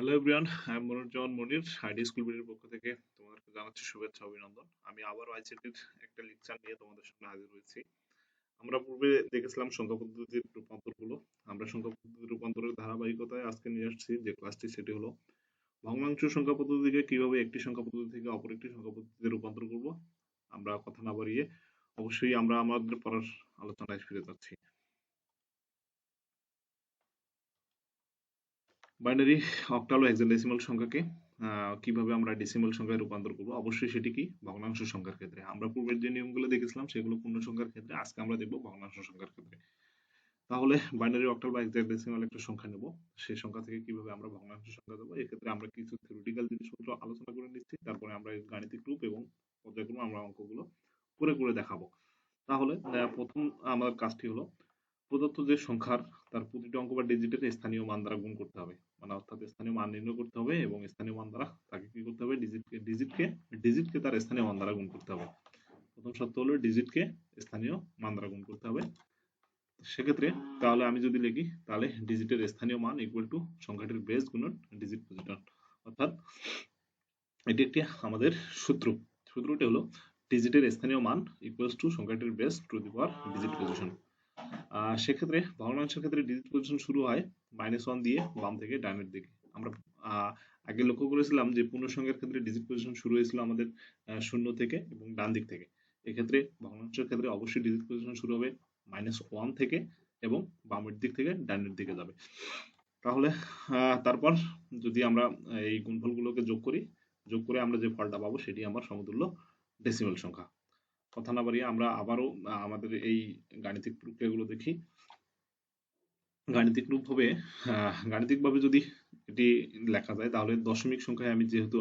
Hello everyone, I am Moniruzzaman Monir. ID school বিডির পক্ষ থেকে তোমাদেরকে জানাচ্ছি শুভেচ্ছা অভিনন্দন। আমি আবারও আইসিটির একটা লেকচার নিয়ে তোমাদের সামনে হাজির হয়েছি। আমরা পূর্বে দেখেছিলাম সংখ্যা পদ্ধতির রূপান্তরগুলো। আমরা সংখ্যা পদ্ধতির রূপান্তরের ধারাবাহিকতায় আজকে নিয়ে আসছি যে ক্লাসটি, সেটি হলো ভগ্নাংশ সংখ্যা পদ্ধতিকে কিভাবে একটি সংখ্যা পদ্ধতি থেকে অপর একটি সংখ্যা পদ্ধতিতে রূপান্তর করব। আমরা কথা না বাড়িয়ে অবশ্যই আমরা আমাদের পড়ার আলোচনায় ফিরে যাচ্ছি। বাইনারি, অক্টাল ও হেক্সাডেসিমাল সংখ্যাকে কিভাবে আমরা ডেসিমাল সংখ্যায় রূপান্তর করব, অবশ্যই সেটি কি ভগ্নাংশ সংখ্যার ক্ষেত্রে। আমরা পূর্বের যে নিয়মগুলো দেখেছিলাম সেগুলো পূর্ণ সংখ্যার ক্ষেত্রে, আজকে আমরা দেখব ভগ্নাংশ সংখ্যার ক্ষেত্রে। তাহলে বাইনারি, অক্টাল বা হেক্সাডেসিমাল একটা সংখ্যা নেব, সেই সংখ্যা থেকে কিভাবে আমরা ভগ্নাংশ সংখ্যা দেবো, এক্ষেত্রে আমরা কিছু থিওরিটিক্যাল জিনিসপত্র আলোচনা করে নিচ্ছি, তারপরে আমরা এই গাণিতিক রূপ এবং পর্যায়ক্রমে আমরা অঙ্কগুলো করে করে দেখাবো। তাহলে প্রথম আমার কাজটি হলো প্রদত্ত যে সংখ্যার তার প্রতিটি অঙ্ক বা ডিজিটের স্থানীয় মান দ্বারা গুণ করতে হবে, মানে অর্থাৎ স্থানীয় মান নির্ণয় করতে হবে এবং স্থানীয় মান দ্বারা তাকে কি করতে হবে, ডিজিটকে তার স্থানীয় মান দ্বারা গুণ করতে হবে। প্রথম শর্ত হলো ডিজিটকে স্থানীয় মান দ্বারা গুণ করতে হবে। সেক্ষেত্রে তাহলে আমি যদি লিখি, তাহলে ডিজিটের স্থানীয় মান ইকুয়াল টু সংখ্যাটির বেস গুণন ডিজিট পজিশন, অর্থাৎ এটি একটি আমাদের সূত্র। সূত্রটি হলো ডিজিটের স্থানীয় মান ইকুয়ালস টু সংখ্যাটির base to the power digit position. সেক্ষেত্রে ভগ্নাংশের ক্ষেত্রে ডিজিট পজিশন শুরু হয় -1 দিয়ে বাম থেকে ডানের দিকে। আমরা আগে লক্ষ্য করেছিলাম যে পূর্ণসংখ্যার ক্ষেত্রে ডিজিট পজিশন শুরু হয়েছিল আমাদের 0 থেকে এবং ডান দিক থেকে। এক্ষেত্রে ভগ্নাংশের ক্ষেত্রে অবশ্যই ডিজিট পজিশন শুরু হবে -1 থেকে এবং বামের দিক থেকে ডানের দিকে যাবে। তাহলে তারপর যদি আমরা এই গুণফলগুলোকে যোগ করে আমরা যে ফলটা পাবো সেটি আমার সমতুল্য ডেসিমাল সংখ্যা। কথা না বাড়িয়ে আমরা আবারও আমাদের এই গাণিতিক প্রক্রিয়াগুলো দেখি। গাণিতিক রূপ হবে, গাণিতিকভাবে যদি এটি লেখা যায় তাহলে দশমিক সংখ্যায় আমি যেহেতু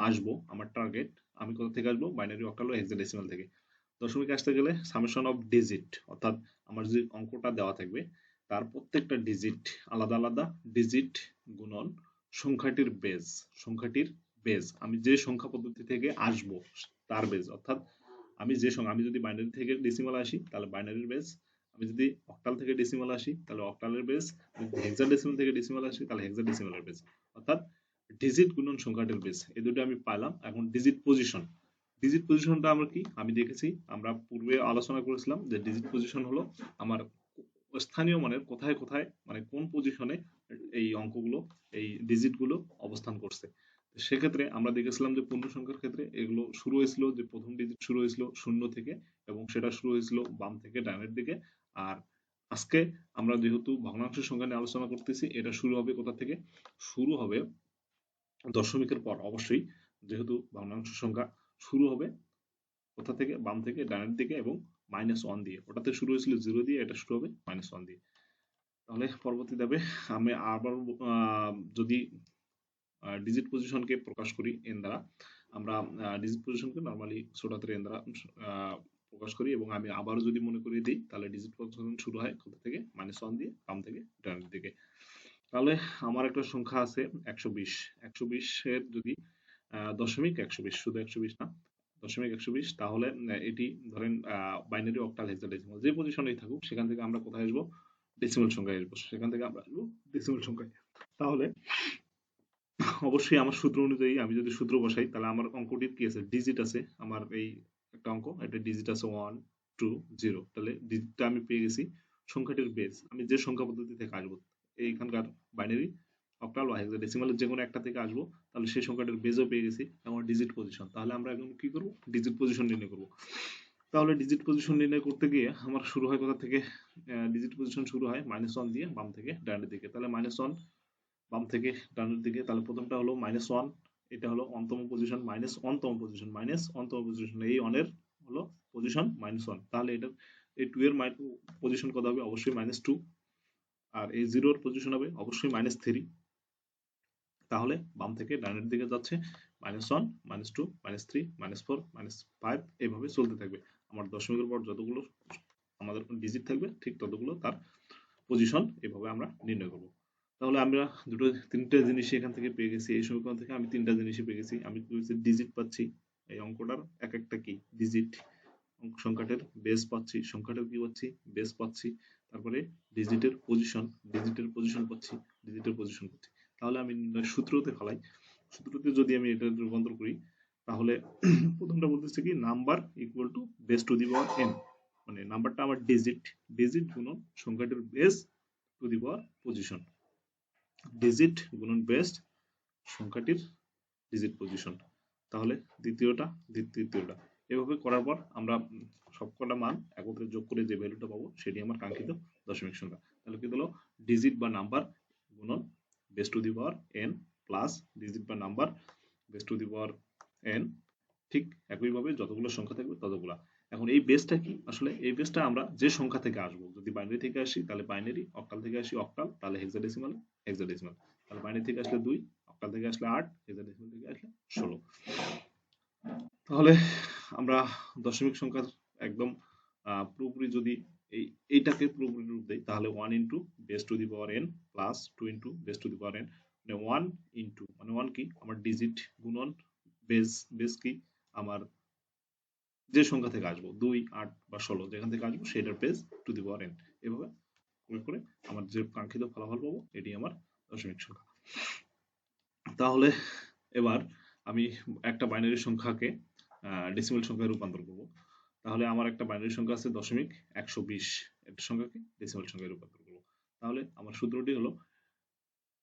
আসবো, আমার টার্গেট, আমি কোথা থেকে আসবো, বাইনারি, অক্টাল ও হেক্সাডেসিমাল থেকে। দশমিক আসতে গেলে সামেশন অফ ডিজিট, অর্থাৎ আমার যে অঙ্কটা দেওয়া থাকবে তার প্রত্যেকটা ডিজিট আলাদা আলাদা ডিজিট গুণন সংখ্যাটির বেজ। সংখ্যাটির বেজ আমি যে সংখ্যা পদ্ধতি থেকে আসবো তার বেজ, অর্থাৎ আমি যদি বাইনারি থেকে ডেসিমাল আসি তাহলে বাইনারির বেস, আমি যদি অক্টাল থেকে ডেসিমাল আসি তাহলে অক্টালের বেস, হেক্সাডেসিমাল থেকে ডেসিমাল আসি তাহলে হেক্সাডেসিমালের বেস, অর্থাৎ ডিজিট গুণন সংখ্যাটির বেস। এই দুটো আমি পাইলাম। এখন ডিজিট পজিশন, ডিজিট পজিশনটা আমরা কি, আমি দেখেছি আমরা পূর্বে আলোচনা করেছিলাম যে ডিজিট পজিশন হলো আমার স্থানীয় মানের কোথায় কোথায়, মানে কোন পজিশনে এই অঙ্কগুলো, এই ডিজিটগুলো অবস্থান করছে। সেক্ষেত্রে আমরা দেখেছিলাম যে পূর্ণ সংখ্যার ক্ষেত্রে এগুলো শুরু হয়েছিল, যে প্রথম ডিজিট শুরু হয়েছিল 0 থেকে এবং সেটা শুরু হয়েছিল বাম থেকে ডানের দিকে। আর আজকে আমরা যেহেতু ভগ্নাংশ সংখ্যা নিয়ে আলোচনা করতেছি, এটা শুরু হবে কোথা থেকে, শুরু হবে দশমিকের পর অবশ্যই, যেহেতু ভগ্নাংশ সংখ্যা শুরু হবে কোথা থেকে, বাম থেকে ডানের দিকে এবং -1 দিয়ে। ওটাতে শুরু হয়েছিল 0 দিয়ে, এটা শুরু হবে -1 দিয়ে। তাহলে পরবর্তী ধাপে আমি আবার যদি ডিজিট পজিশনকে প্রকাশ করি এন দ্বারা, আমরা ডিজিট পজিশনকে নর্মালি ছোট হাতের এন দ্বারা প্রকাশ করি এবং আমি আবারও যদি মনে করিয়ে দিই তাহলে ডিজিট পজিশন শুরু হয় কোথা থেকে, -1 দিয়ে বাম থেকে ডানের দিকে। তাহলে আমার একটা সংখ্যা আছে 120। 120 এর যদি দশমিক 120, শুধু 120 না, দশমিক 120, তাহলে এটি ধরেন বাইনারি, অক্টাল, হেক্সাডেসিমাল যে পজিশনেই থাকুক সেখান থেকে আমরা কোথায় আসবো, ডেসিমাল সংখ্যায় আসবো। সেখান থেকে আমরা আসবো ডেসিমাল সংখ্যায়। তাহলে অবশ্যই আমার সূত্র অনুযায়ী আমি যদি সূত্র বসাই তাহলে আমার অঙ্কটির কি আছে, ডিজিট আছে। আমার এই একটা অঙ্ক, এটা ডিজিট আছে 1 2 0, তাহলে ডিজিটটা আমি পেয়ে গেছি। সংখ্যাটির বেস আমি যে সংখ্যা পদ্ধতি থেকে আসবো, এইখানকার বাইনারি, অক্টাল বা হেক্সাডেসিমালের যে কোনো একটা থেকে আসবো, তাহলে সেই সংখ্যাটির বেজও পেয়ে গেছি এবং ডিজিট পজিশন। তাহলে আমরা এখন কি করব, ডিজিট পজিশন নির্ণয় করব। তাহলে ডিজিট পজিশন নির্ণয় করতে গিয়ে আমার শুরু হয় কোথা থেকে, ডিজিট পজিশন শুরু হয় -1 দিয়ে বাম থেকে ডানের দিকে। তাহলে -1 বাম থেকে ডানের দিকে, তাহলে প্রথমটা হলো -1, এটা হলো অনতম পজিশন, -1তম পজিশন, -1তম পজিশন, এই অনের হলো পজিশন -1। তাহলে এটা এই 2 এর পজিশন কত হবে, অবশ্যই -2, আর এই 0 এর পজিশন হবে অবশ্যই -3। তাহলে বাম থেকে ডানের দিকে যাচ্ছে -1 -2 -3 -4 -5, এইভাবে চলতে থাকবে। আমার দশমিকের পর যতগুলো আমাদের ডিজিট থাকবে ঠিক ততগুলো তার পজিশন, এভাবে আমরা নির্ণয় করব। তাহলে আমরা তিনটে জিনিসই এখান থেকে পেয়ে গেছি। এই সমীকরণ থেকে আমি তিনটা জিনিসই পেয়ে গেছি। আমি ডিজিট পাচ্ছি, এই অঙ্কটার এক একটা কি ডিজিট, সংখ্যাটার বেস পাচ্ছি, সংখ্যাটার কি পাচ্ছি, বেস পাচ্ছি, তারপরে ডিজিটের পজিশন পাচ্ছি, ডিজিটের পজিশন পাচ্ছি। তাহলে আমি সূত্রতে ফেলাই। সূত্রতে যদি আমি এটা রূপান্তর করি, তাহলে প্রথমটা বলতেছে কি number equal to base to the power N, মানে নাম্বারটা আমার ডিজিট, ডিজিট গুণন সংখ্যাটির base to the power position, digit গুণন বেস সংখ্যাটির ডিজিট পজিশন। তাহলে দ্বিতীয়টা এভাবে করার পর আমরা সবকটা মান একত্রে যোগ করে যে ভ্যালুটা পাবো সেটি আমার কাঙ্ক্ষিত দশমিক সংখ্যা। তাহলে কি হলো, ডিজিট বা নাম্বার গুণন base to the power n plus digit বা number base to the power n, ঠিক একইভাবে যতগুলো সংখ্যা থাকবে ততগুলা। এখন এই বেসটা কি, আসলে এই বেসটা আমরা যে সংখ্যা থেকে আসবো, যদি বাইনারি থেকে আসি তাহলে বাইনারি, অক্টাল থেকে আসি অক্টাল, তাহলে হেক্সাডেসিমাল হেক্সাডেসিমাল, তাহলে বাইনারি থেকে আসলে 2, অক্টাল থেকে আসলে 8, হেক্সাডেসিমাল থেকে আসলে 16। তাহলে আমরা দশমিক সংখ্যার একদম পুরোপুরি যদি এইটাকে পুরোপুরি রূপ দেই, তাহলে 1 into base to the power n plus 2 into base to the power N, মানে 1 ইন্টু, মানে 1 কি আমার ডিজিট গুণন বেস, বেস কি আমার যে সংখ্যা থেকে আসবো 2, 8 বা 16 যেখান থেকে আসবো সেটার base to the power N, এভাবে প্রয়োগ করে আমার যে কাঙ্ক্ষিত ফলাফল পাবো এটি আমার দশমিক সংখ্যা। তাহলে এবার আমি একটা বাইনারি সংখ্যাকে ডেসিমাল সংখ্যায় রূপান্তর করব। তাহলে আমার একটা বাইনারি সংখ্যা আছে 0.120, একটা সংখ্যাকে ডেসিমাল সংখ্যায় রূপান্তর করব। তাহলে আমার সূত্রটি হলো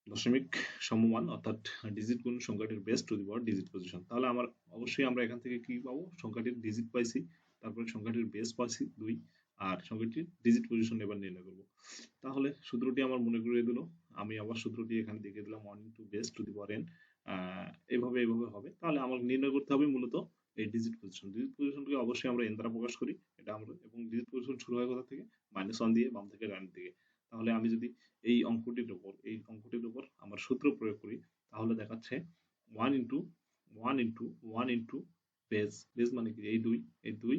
দশমিক সমমান, অর্থাৎ ডিজিট গুণ সংখ্যাটির base to the power digit position. তাহলে আমার অবশ্যই আমরা এখান থেকে কি পাবো, সংখ্যাটির ডিজিট পাইছি, তারপরে সংখ্যাটির বেস পাইছি 2, আর সংখ্যাটির ডিজিট পজিশন এবার নির্ণয় করব। তাহলে সূত্রটি আমার মনে করিয়ে দিল, আমি আবার সূত্রটি এখানে লিখে দিলাম 1 into base to the power N, এইভাবে এইভাবে হবে। তাহলে আমার নির্ণয় করতে হবে মূলত এই ডিজিট পজিশন। ডিজিট পজিশনকে অবশ্যই আমরা এন দ্বারা প্রকাশ করি, এটা আমরা, এবং ডিজিট পজিশন শুরু হয় কোথা থেকে, -1 দিয়ে বাম থেকে ডান দিকে। তাহলে আমি যদি এই অঙ্কটির উপর আমার সূত্র প্রয়োগ করি, তাহলে দেখাচ্ছে 1 into 1 into 1 into base, base মানে কি এই দুই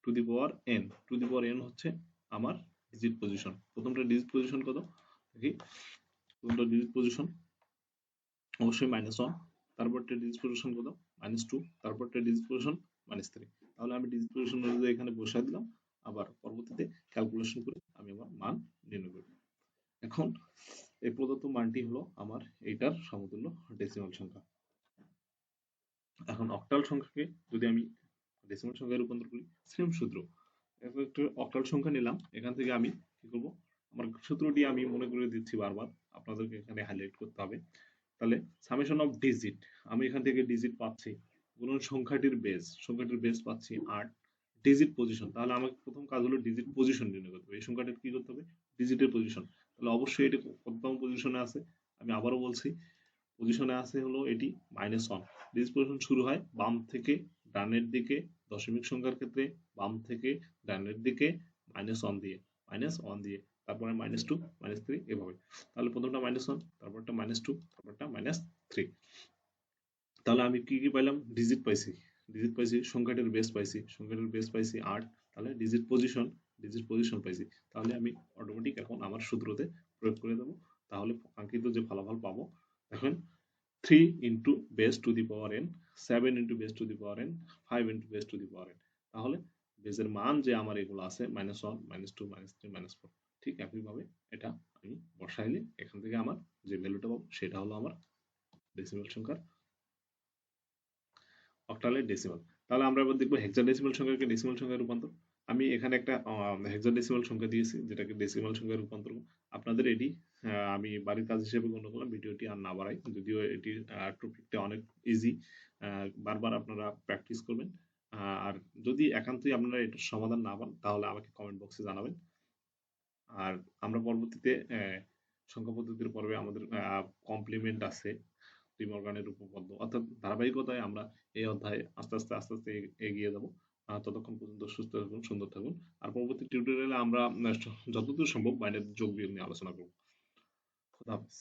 two the power N, two the power N হচ্ছে আমার ডিজিট পজিশন। প্রথমটা ডিজিট পজিশন কত দেখি, প্রথমটা ডিজিট পজিশন অবশ্যই -1, তারপরটা ডিজিট পজিশন কত -2, তারপরটা ডিজিট পজিশন -3। তাহলে আমি ডিজিট পজিশন অনুযায়ী এখানে বসাই দিলাম, আবার পরবর্তীতে ক্যালকুলেশন করে আমি আমার মান নির্ণয় করব। এখন এই প্রদত্ত মানটি হলো আমার এইটার সমতুল্য ডেসিমাল সংখ্যা। এখন অক্টাল সংখ্যাকে যদি আমি ডেসিমাল সংখ্যায় রূপান্তর করি, সেম সূত্র, একটা অক্টাল সংখ্যা নিলাম, এখান থেকে আমি কি করব, আমার সূত্রটি আমি মনে করে দিচ্ছি বারবার, আপনাদেরকে এখানে হাইলাইট করতে হবে। তাহলে সামেশন অফ ডিজিট, আমি এখান থেকে ডিজিট পাচ্ছি, গুণন সংখ্যাটির বেস পাচ্ছি 8, ডিজিট পজিশন, তাহলে আমাকে প্রথম কাজ হলো ডিজিট পজিশন নির্ণয় করতে হবে, এই সংখ্যাটির কি করতে হবে, ডিজিটের পজিশন। তাহলে অবশ্যই এটি কততম পজিশনে আছে, আমি আবারও বলছি, পজিশনে আছে হলো এটি -1। ডিজিট পজিশন শুরু হয় বাম থেকে ডানের দিকে, দশমিক সংখ্যার ক্ষেত্রে বাম থেকে ডানের দিকে -1 দিয়ে, তারপরে -2, -3, এভাবে। তাহলে প্রথমটা -1, তারপরটা -2, তারপরটা -3। তাহলে আমি কি কি পাইলাম, ডিজিট পাইছি, সংখ্যাটির বেস পাইছি 8, তাহলে ডিজিট পজিশন পাইছি। তাহলে আমি অটোমেটিক এখন আমার সূত্রতে প্রয়োগ করে দেবো, তাহলে কাঙ্ক্ষিত যে ফলাফল পাবো, দেখেন 3 into base to the power N, 7 into base to the power N, 5 into base to the power N. তাহলে বেসের মান যে আমার এগুলো আছে -1, -2, -3, -4, ঠিক একইভাবে এটা আমি বসাইলে এখান থেকে আমার যে ভ্যালুটা পাবো সেটা হলো আমার ডেসিমাল সংখ্যার, অক্টালের ডেসিমাল। তাহলে আমরা এবার দেখবো হেক্সাডেসিমাল সংখ্যাকে ডেসিমাল সংখ্যায় রূপান্তর। আমি এখানে একটা হেক্সাডেসিমাল সংখ্যা দিয়েছি যেটাকে ডেসিমাল সংখ্যায় রূপান্তর করব। আপনাদের এটি আমি বাড়ির কাজ হিসেবে গণ্য করলাম, ভিডিওটি আর না বাড়াই, যদিও এটির টপিকটা অনেক ইজি, বারবার আপনারা প্র্যাকটিস করবেন। আর যদি একান্তই আপনারা এটার সমাধান না পান তাহলে আমাকে কমেন্ট বক্সে জানাবেন। আর আমরা পরবর্তীতে সংখ্যা পদ্ধতির পর্বে আমাদের কমপ্লিমেন্ট আছে, মর্গানের উপপাদ্য, অর্থাৎ ধারাবাহিকতায় আমরা এই অধ্যায়ে আস্তে আস্তে এগিয়ে যাব। ততক্ষণ পর্যন্ত সুস্থ থাকুন, সুন্দর থাকুন। আর পরবর্তী টিউটোরিয়ালে আমরা যতদূর সম্ভব বাইনারি যোগ বিয়োগ নিয়ে আলোচনা করব। খুদা হাফেজ।